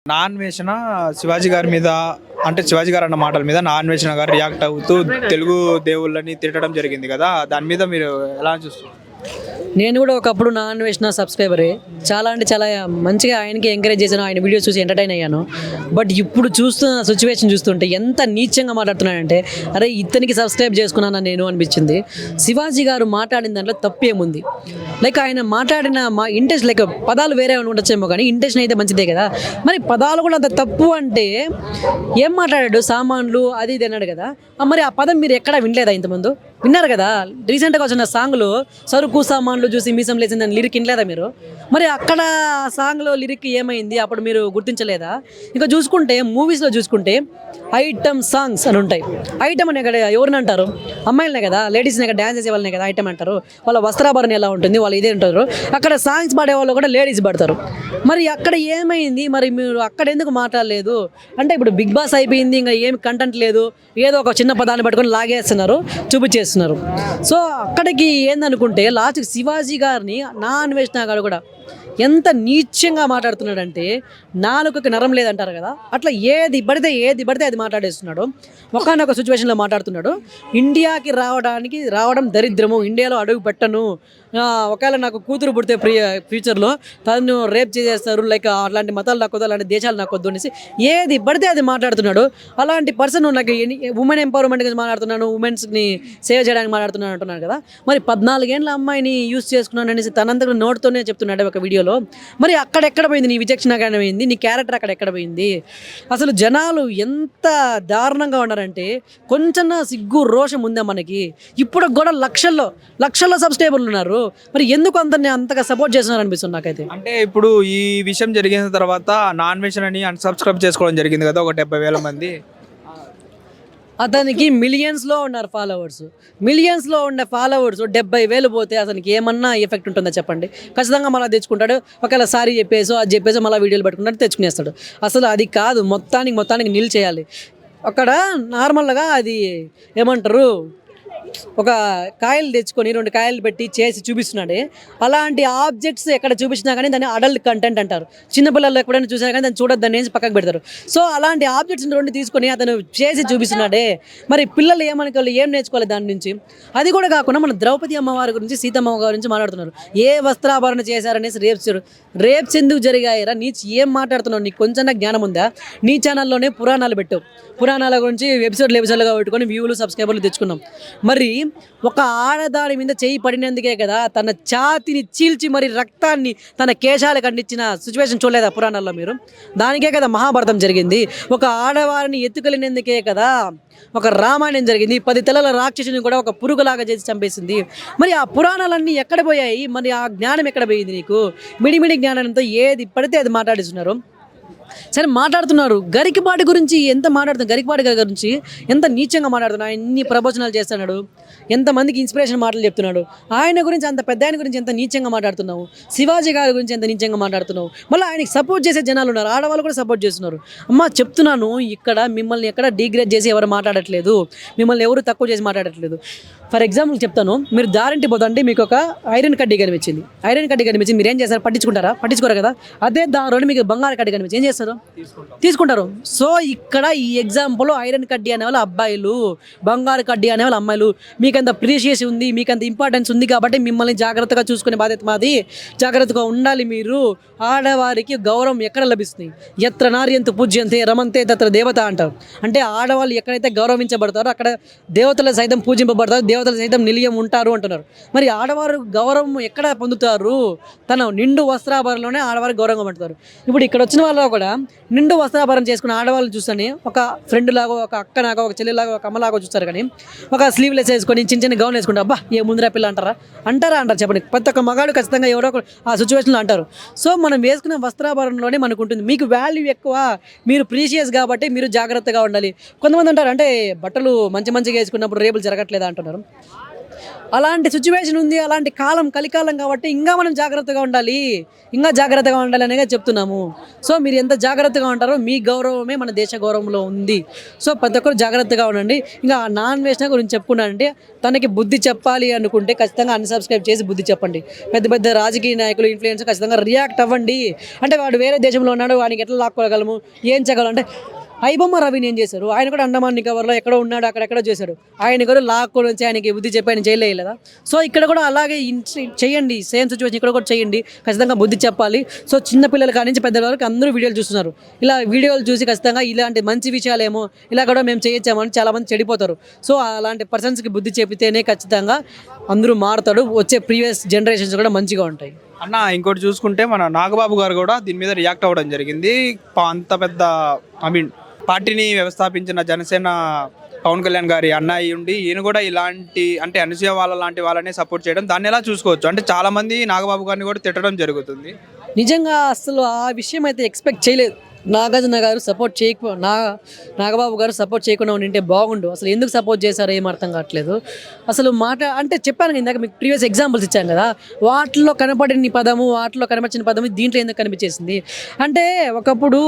Non వేషణ Shivaji గారి మీద అంటే శివాజీ గారు అన్న మాటల మీద నాన్ వేషణ గారు రియాక్ట్ అవుతూ తెలుగు దేవుళ్ళని తిట్టడం జరిగింది కదా, దాని మీద మీరు ఎలా చూస్తారు? నేను కూడా ఒకప్పుడు నాన్ వేసిన సబ్స్క్రైబరే. చాలా అంటే చాలా మంచిగా ఆయనకి ఎంకరేజ్ చేశాను, ఆయన వీడియోస్ చూసి ఎంటర్టైన్ అయ్యాను. బట్ ఇప్పుడు చూస్తున్న సిచ్యువేషన్ చూస్తుంటే ఎంత నీచంగా మాట్లాడుతున్నాడంటే, అరే ఇతనికి సబ్స్క్రైబ్ చేసుకున్నాను నేను అనిపించింది. శివాజీ గారు మాట్లాడిన దాంట్లో తప్పేముంది? లైక్ ఆయన మాట్లాడిన మా ఇంటెన్షన్, లైక్ పదాలు వేరే ఉండొచ్చేమో కానీ ఇంటెన్షన్ అయితే మంచిదే కదా. మరి పదాలు కూడా అంత తప్పు అంటే ఏం మాట్లాడాడు? సామాన్లు అది ఇది అన్నాడు కదా. మరి ఆ పదం మీరు ఎక్కడా వినలేదా? ఇంతకుముందు విన్నారు కదా. రీసెంట్గా వచ్చిన సాంగ్లో సరుకు సామాన్లు చూసి మీసం లేచిందని లిరిక్ వినలేదా మీరు? మరి అక్కడ సాంగ్లో లిరిక్ ఏమైంది అప్పుడు మీరు గుర్తించలేదా? ఇంకా చూసుకుంటే మూవీస్లో చూసుకుంటే ఐటమ్ సాంగ్స్ అని ఉంటాయి. ఐటమ్ అనే కదా ఎవరిని అంటారు? అమ్మాయిలనే కదా, లేడీస్నే కదా, డ్యాన్స్ చేసే వాళ్ళనే కదా ఐటమ్ అంటారు. వాళ్ళ వస్త్రాభరణ ఎలా ఉంటుంది, వాళ్ళు ఇదే ఉంటారు. అక్కడ సాంగ్స్ పాడే వాళ్ళు కూడా లేడీస్ పడతారు. మరి అక్కడ ఏమైంది? మరి మీరు అక్కడ ఎందుకు మాట్లాడలేదు అంటే? ఇప్పుడు బిగ్ బాస్ అయిపోయింది, ఇంకా ఏమి కంటెంట్ లేదు, ఏదో ఒక చిన్న పదాన్ని పట్టుకొని లాగేస్తున్నారు, చూపించేస్తున్నారు. సో అక్కడికి ఏందనుకుంటే లాస్ట్కి శివాజీ గారిని నాన్ వేసిన గారు కూడా ఎంత నీచంగా మాట్లాడుతున్నాడంటే, నాలుకకి నరం లేదంటారు కదా, అట్లా ఏది పడితే అది మాట్లాడేస్తున్నాడు. ఒకనొక సిచ్యువేషన్లో మాట్లాడుతున్నాడు, ఇండియాకి రావడం దరిద్రము, ఇండియాలో అడుగు పెట్టను, ఒకవేళ నాకు కూతురు పుడితే ఫ్యూచర్లో తను రేప్ చేసేస్తారు, లైక్ అట్లాంటి మతాలు నాకొద్దు, అలాంటి దేశాలు నాకొద్దు అనేసి ఏది పడితే అది మాట్లాడుతున్నాడు. అలాంటి పర్సన్ నాకు ఉమెన్ ఎంపవర్మెంట్ గురించి మాట్లాడుతున్నాను, ఉమెన్స్ని సేవ్ చేయడానికి మాట్లాడుతున్నాను అంటున్నాను కదా. మరి 14 ఏళ్ళ అమ్మాయిని యూజ్ చేసుకున్నాను అనేసి తనంతకు నోటుతోనే చెప్తున్నాడు ఒక వీడియోలో. మరి అక్కడెక్కడ పోయింది నీ విచక్షణ? పోయింది నీ క్యారెక్టర్? అక్కడ ఎక్కడ పోయింది? అసలు జనాలు ఎంత దారుణంగా ఉన్నారంటే, కొంచెం సిగ్గు రోషం ఉందా మనకి? ఇప్పుడు కూడా లక్షల్లో సబ్స్క్రైబర్లు ఉన్నారు. మరి ఎందుకు అంతగా సపోర్ట్ చేస్తున్నారు అనిపిస్తుంది నాకైతే. అంటే ఇప్పుడు ఈ విషయం జరిగిన తర్వాత నాన్ వేషన్ అని అన్సబ్స్క్రైబ్ చేసుకోవడం జరిగింది కదా, ఒక 70,000 మంది. అతనికి మిలియన్స్లో ఉన్నారు ఫాలోవర్స్. మిలియన్స్లో ఉన్న ఫాలోవర్స్ 70,000 పోతే అతనికి ఏమన్నా ఎఫెక్ట్ ఉంటుందా చెప్పండి? ఖచ్చితంగా మళ్ళీ తెచ్చుకుంటాడు. ఒకవేళ సారీ చెప్పేసో అది చెప్పేసో మళ్ళీ వీడియోలు పెట్టుకుంటాడు, తెచ్చుకునేస్తాడు. అసలు అది కాదు, మొత్తానికి నిల్ చేయాలి. అక్కడ నార్మల్గా అది ఏమంటారు, ఒక కాయలు తెచ్చుకొని 2 కాయలు పెట్టి చేసి చూపిస్తున్నాడే, అలాంటి ఆబ్జెక్ట్స్ ఎక్కడ చూపించినా కానీ దాన్ని అడల్ట్ కంటెంట్ అంటారు. చిన్నపిల్లలు ఎప్పుడైనా చూసినా కానీ దాన్ని చూడొద్దని పక్కకు పెడతారు. సో అలాంటి ఆబ్జెక్ట్స్ 2 తీసుకొని అతను చేసి చూపిస్తున్నాడే, మరి పిల్లలు ఏమనుకోవాలి, ఏం నేర్చుకోవాలి దాని నుంచి? అది కూడా కాకుండా మన ద్రౌపది అమ్మవారి గురించి, సీతమ్మ గారి గురించి మాట్లాడుతున్నారు. ఏ వస్త్రాభరణ చేశారనేసి రేప్స్ ఎందుకు జరిగాయరా? నీ ఏం మాట్లాడుతున్నావు? నీకు కొంచెం జ్ఞానం ఉందా? నీ ఛానల్లోనే పురాణాలు పెట్టావు, పురాణాల గురించి ఎపిసోడ్లుగా పెట్టుకొని వ్యూలు సబ్స్క్రైబర్లు తెచ్చుకున్నాం. మరి ఒక ఆడదాని మీద చేయి పడినందుకే కదా తన ఛాతిని చీల్చి మరి రక్తాన్ని తన కేశాలకు అందించిన సిచ్యువేషన్ చూడలేదా పురాణాల్లో మీరు? దానికే కదా మహాభారతం జరిగింది. ఒక ఆడవారిని ఎత్తుకెళ్ళినందుకే కదా ఒక రామాయణం జరిగింది. 10 తలల రాక్షసుని కూడా ఒక పురుగులాగా చేసి చంపేసింది. మరి ఆ పురాణాలన్నీ ఎక్కడ పోయాయి? మరి ఆ జ్ఞానం ఎక్కడ పోయింది నీకు? మిడిమిడి జ్ఞానంతో ఏది పడితే అది మాట్లాడిస్తున్నారు. సరే మాట్లాడుతున్నారు, గరికపాటి గురించి ఎంత మాట్లాడుతున్నారు, గరికపాటి గారి గురించి ఎంత నీచంగా మాట్లాడుతున్నాడు. ఎన్ని ప్రవచనాలు చేస్తున్నాడు, ఎంతమందికి ఇన్స్పిరేషన్ మాటలు చెప్తున్నాడు. ఆయన గురించి, అంత పెద్ద ఆయన గురించి ఎంత నీచంగా మాట్లాడుతున్నావు. శివాజీ గారి గురించి ఎంత నీచంగా మాట్లాడుతున్నావు. మళ్ళీ ఆయనకి సపోర్ట్ చేసే జనాలు ఉన్నారు, ఆడవాళ్ళు కూడా సపోర్ట్ చేస్తున్నారు. అమ్మ చెప్తున్నాను, ఇక్కడ మిమ్మల్ని ఎక్కడ డిగ్రేడ్ చేసి ఎవరు మాట్లాడట్లేదు, మిమ్మల్ని ఎవరు తక్కువ చేసి మాట్లాడట్లేదు. ఫర్ ఎగ్జాంపుల్ చెప్తాను, మీరు దారింటి పోతుంటే మీకు ఒక ఐరన్ కడ్డీ కనిపించింది. మీరు ఏం చేస్తారు? పట్టించుకోరు కదా. అదే దారిలో మీకు బంగారు కడ్డీ కనిపించి ఏం చేస్తారు? తీసుకుంటారు. సో ఇక్కడ ఈ ఎగ్జాంపుల్ ఐరన్ కడ్డీ అనేవాళ్ళు అబ్బాయిలు, బంగారు కడ్డీ అనేవాళ్ళు అమ్మాయిలు. మీకంత ప్రీషియస్ ఉంది, మీకంత ఇంపార్టెన్స్ ఉంది కాబట్టి మిమ్మల్ని జాగ్రత్తగా చూసుకునే బాధ్యత మాది. జాగ్రత్తగా ఉండాలి మీరు. ఆడవారికి గౌరవం ఎక్కడ లభిస్తుంది? ఎత్ర నార్యంతు పూజ్యంతే రమంతే తత్ర దేవత అంటారు. అంటే ఆడవాళ్ళు ఎక్కడైతే గౌరవించబడతారో అక్కడ దేవతలు సైతం పూజింపబడతారు, దేవతలు సైతం నిలయం ఉంటారు అంటున్నారు. మరి ఆడవారు గౌరవం ఎక్కడ పొందుతారు? తన నిండు వస్త్రాభరణలోనే ఆడవారికి గౌరవంగా పడతారు. ఇప్పుడు ఇక్కడ వచ్చిన వాళ్ళు కూడా నిండు వస్త్రాభరణం చేసుకున్న ఆడవాళ్ళని చూస్తేనే ఒక ఫ్రెండ్ లాగా, ఒక అక్కలాగా, ఒక చెల్లిలాగా, ఒక అమ్మలాగా చూస్తారు. కానీ ఒక స్లీవ్లెస్ వేసుకొని చిన్న గౌన్ వేసుకుంటే అబ్బా ఏ ముందర పిల్ల అంటారు చెప్పండి. ప్రతి ఒక్క మగాడు ఖచ్చితంగా ఎవరో ఆ సిచ్యువేషన్లో అంటారు. సో మనం వేసుకున్న వస్త్రాభరణంలోనే మనకు ఉంటుంది. మీకు వాల్యూ ఎక్కువ, మీరు ప్రీషియస్ కాబట్టి మీరు జాగ్రత్తగా ఉండాలి. కొంతమంది అంటారు అంటే బట్టలు మంచిగా వేసుకున్నప్పుడు రేపులు జరగట్లేదా అంటున్నారు. అలాంటి సిచ్యువేషన్ ఉంది, అలాంటి కాలం కలికాలం కాబట్టి ఇంకా మనం జాగ్రత్తగా ఉండాలి, ఇంకా జాగ్రత్తగా ఉండాలి అనేగా చెప్తున్నాము. సో మీరు ఎంత జాగ్రత్తగా ఉంటారో మీ గౌరవమే మన దేశ గౌరవంలో ఉంది. సో ప్రతి ఒక్కరు జాగ్రత్తగా ఉండండి. ఇంకా నాన్ వేసిన గురించి చెప్పుకున్నానంటే తనకి బుద్ధి చెప్పాలి అనుకుంటే ఖచ్చితంగా అన్సబ్స్క్రైబ్ చేసి బుద్ధి చెప్పండి. పెద్ద పెద్ద రాజకీయ నాయకులు, ఇన్ఫ్లుయెన్సర్ ఖచ్చితంగా రియాక్ట్ అవ్వండి. అంటే వాడు వేరే దేశంలో ఉన్నాడు, వానికి ఎట్లా లాక్కోగలము, ఏం చేయగలం అంటే ఐబొమ్మ రవిని ఏం చేశారు, ఆయన కూడా అండమాన్ నికోబార్లో ఎక్కడో ఉన్నాడు, అక్కడెక్కడో చేశాడు, ఆయన కూడా లాక్కొని వచ్చి ఆయనకి బుద్ధి చెప్పి ఆయన జైలు వేయలేదా? సో ఇక్కడ కూడా అలాగే చేయండి, సేమ్ సిచ్యువేషన్ ఇక్కడ కూడా చేయండి, ఖచ్చితంగా బుద్ధి చెప్పాలి. సో చిన్న పిల్లల కాడి నుంచి పెద్దల వరకు అందరూ వీడియోలు చూస్తున్నారు. ఇలా వీడియోలు చూసి ఖచ్చితంగా ఇలాంటి మంచి విషయాలేమో ఇలా కూడా మేము చేయొచ్చామని చాలామంది చెడిపోతారు. సో అలాంటి పర్సన్స్కి బుద్ధి చెబితేనే ఖచ్చితంగా అందరూ మారుతాడు, వచ్చే ప్రీవియస్ జనరేషన్స్ కూడా మంచిగా ఉంటాయి. అన్న ఇంకోటి చూసుకుంటే మన నాగబాబు గారు కూడా దీని మీద రియాక్ట్ అవ్వడం జరిగింది. అంత పెద్ద పార్టీని వ్యవస్థాపించిన జనసేన పవన్ కళ్యాణ్ గారి అన్నయ్య ఉండి ఈయన కూడా ఇలాంటి అంటే అనసూయ వాళ్ళ లాంటి వాళ్ళని సపోర్ట్ చేయడం, దాన్ని ఎలా చూసుకోవచ్చు? అంటే చాలా మంది నాగబాబు గారిని కూడా తిట్టడం జరుగుతుంది. నిజంగా అసలు ఆ విషయం అయితే ఎక్స్పెక్ట్ చేయలేదు. నాగార్జున గారు సపోర్ట్ నాగబాబు గారు సపోర్ట్ చేయకుండా ఉంటే బాగుండు. అసలు ఎందుకు సపోర్ట్ చేశారో ఏం అర్థం కావట్లేదు. అసలు అంటే చెప్పాను ఇందాక మీకు ప్రీవియస్ ఎగ్జాంపుల్స్ ఇచ్చాను కదా, వాటిలో కనపడిన పదము, వాటిలో కనపడిన పదము దీంట్లో ఎందుకు కనిపించేసింది అంటే, ఒకప్పుడు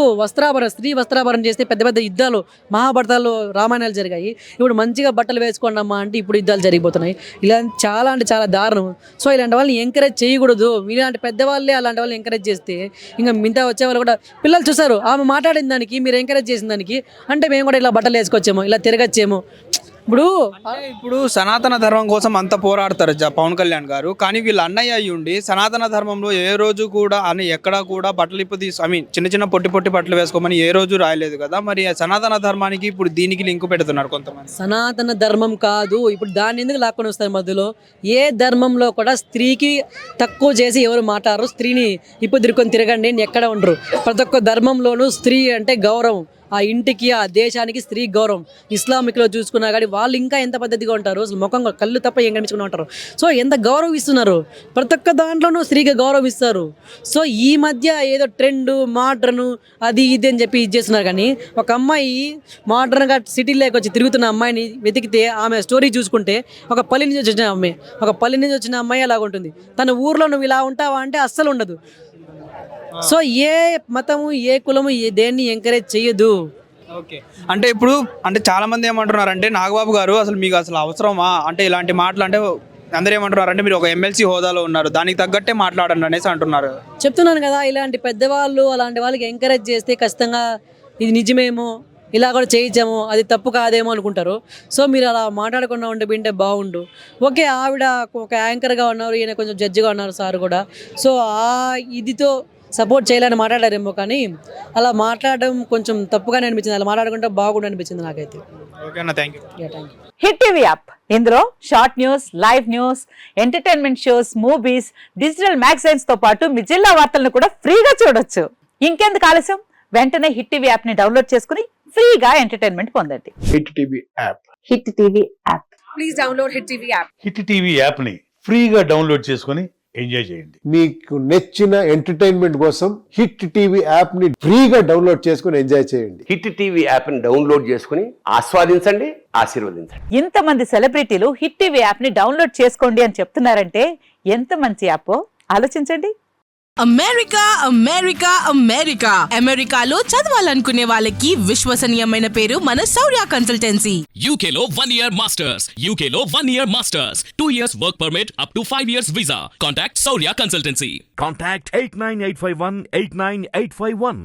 స్త్రీ వస్త్రాభరణ చేస్తే పెద్ద పెద్ద యుద్ధాలు, మహాభారతాలు, రామాయణాలు జరిగాయి. ఇప్పుడు మంచిగా బట్టలు వేసుకోండమ్మా అంటే ఇప్పుడు యుద్ధాలు జరిగిపోతున్నాయి. ఇలా చాలా అంటే చాలా దారుణం. సో ఇలాంటి వాళ్ళని ఎంకరేజ్ చేయకూడదు. ఇలాంటి పెద్దవాళ్ళే అలాంటి వాళ్ళని ఎంకరేజ్ చేస్తే ఇంకా మిగతా వచ్చే వాళ్ళు కూడా, పిల్లలు చూసారు ఆమె మాట్లాడిన దానికి, మీరు ఎంకరేజ్ చేసిన దానికి, అంటే మేము కూడా ఇలా బట్టలు వేసుకొచ్చేమో, ఇలా తిరగచ్చేమో. ఇప్పుడు సనాతన ధర్మం కోసం అంత పోరాడతారు పవన్ కళ్యాణ్ గారు, కానీ వీళ్ళ అన్నయ్య అయ్యి ఉండి సనాతన ధర్మంలో ఏ రోజు కూడా అని ఎక్కడా కూడా బట్టలు చిన్న చిన్న పొట్టి బట్టలు వేసుకోమని ఏ రోజు రాయలేదు కదా. మరి సనాతన ధర్మానికి ఇప్పుడు దీనికి లింక్ పెడుతున్నారు కొంతమంది. సనాతన ధర్మం కాదు, ఇప్పుడు దాన్ని ఎందుకు లాక్కొని వస్తారు మధ్యలో? ఏ ధర్మంలో కూడా స్త్రీకి తక్కువ చేసి ఎవరు మాట్లాడరు. స్త్రీని ఇప్పుడు తిరగండి ఎక్కడ ఉండరు. ప్రతి ఒక్క ధర్మంలోనూ స్త్రీ అంటే గౌరవం, ఆ ఇంటికి, ఆ దేశానికి స్త్రీ గౌరవం. ఇస్లామిక్లో చూసుకున్నా కానీ వాళ్ళు ఇంకా ఎంత పద్ధతిగా ఉంటారు, అసలు ముఖం కళ్ళు తప్ప ఏం కనిపించుకుని ఉంటారు. సో ఎంత గౌరవిస్తున్నారు, ప్రతి ఒక్క దాంట్లోనూ స్త్రీగా గౌరవిస్తారు. సో ఈ మధ్య ఏదో ట్రెండ్, మోడ్రను, అది ఇది అని చెప్పి ఇది చేస్తున్నారు. కానీ ఒక అమ్మాయి మోడ్రన్గా సిటీలోకి వచ్చి తిరుగుతున్న అమ్మాయిని వెతికితే ఆమె స్టోరీ చూసుకుంటే ఒక పల్లె నుంచి వచ్చిన అమ్మాయి అలాగ ఉంటుంది. తన ఊర్లో నువ్వు ఇలా ఉంటావా అంటే అస్సలు ఉండదు. సో ఏ మతము, ఏ కులము దేన్ని ఎంకరేజ్ చేయదు. ఓకే, అంటే ఇప్పుడు అంటే చాలా మంది ఏమంటున్నారు అంటే, నాగబాబు గారు అసలు మీకు అసలు అవసరమా అంటే ఇలాంటి మాటలు? అంటే అందరూ ఏమంటున్నారు అంటే, మీరు ఒక ఎమ్మెల్సీ హోదాలో ఉన్నారు, దానికి తగ్గట్టే మాట్లాడండి అనేసి అంటున్నారు. చెప్తున్నాను కదా, ఇలాంటి పెద్దవాళ్ళు అలాంటి వాళ్ళకి ఎంకరేజ్ చేస్తే ఖచ్చితంగా ఇది నిజమేమో, ఇలా కూడా చేయించాము, అది తప్పు కాదేమో అనుకుంటారు. సో మీరు అలా మాట్లాడకుండా వింటే బాగుండు. ఓకే, ఆవిడ ఒక యాంకర్గా ఉన్నారు, ఈయన కొంచెం జడ్జిగా ఉన్నారు సార్ కూడా. సో ఆ ఇదితో సపోర్ట్ చేయాలని మాట్లాడారేమో, కానీ అలా మాట్లాడడం కొంచెం తప్పుగానే అనిపించింది. అలా మాట్లాడుకుంటే బాగుండు అనిపించింది నాకైతే. ఓకేనా, thank you. Hit TV app, ఇందులో short news, live news, entertainment shows, movies, digital magazines తో పాటు మీ జిల్లా వార్తలను కూడా ఫ్రీగా చూడొచ్చు. ఇంకెందుకు ఆలస్యం, వెంటనే హిట్ టీవీ యాప్ ని డౌన్లోడ్ చేసుకుని ఫ్రీగా ఎంటర్టైన్మెంట్ పొందండి. Hit TV app. Hit TV app. Please download hit TV app. Hit TV app ని ఫ్రీగా డౌన్లోడ్ చేసుకుని ఎంజాయ్ చేయండి. మీకు నచ్చిన ఎంటర్టైన్మెంట్ కోసం హిట్ టీవీ యాప్ ని ఫ్రీగా డౌన్లోడ్ చేసుకుని ఎంజాయ్ చేయండి. హిట్ టీవీ యాప్ ని డౌన్లోడ్ చేసుకుని ఆస్వాదించండి, ఆశీర్వదించండి. ఇంతమంది సెలబ్రిటీలు హిట్ టీవీ యాప్ ని డౌన్లోడ్ చేసుకోండి అని చెప్తున్నారంటే ఎంత మంచి యాప్ ఆలోచించండి. అమెరికాలో చదవాలనుకునే వాళ్ళకి విశ్వసనీయమైన పేరు మన శౌర్య కన్సల్టెన్సీ. UK లో 1 year masters, 2 years work permit up to 5 years visa. Contact Saurya Consultancy. Contact 89851 89851.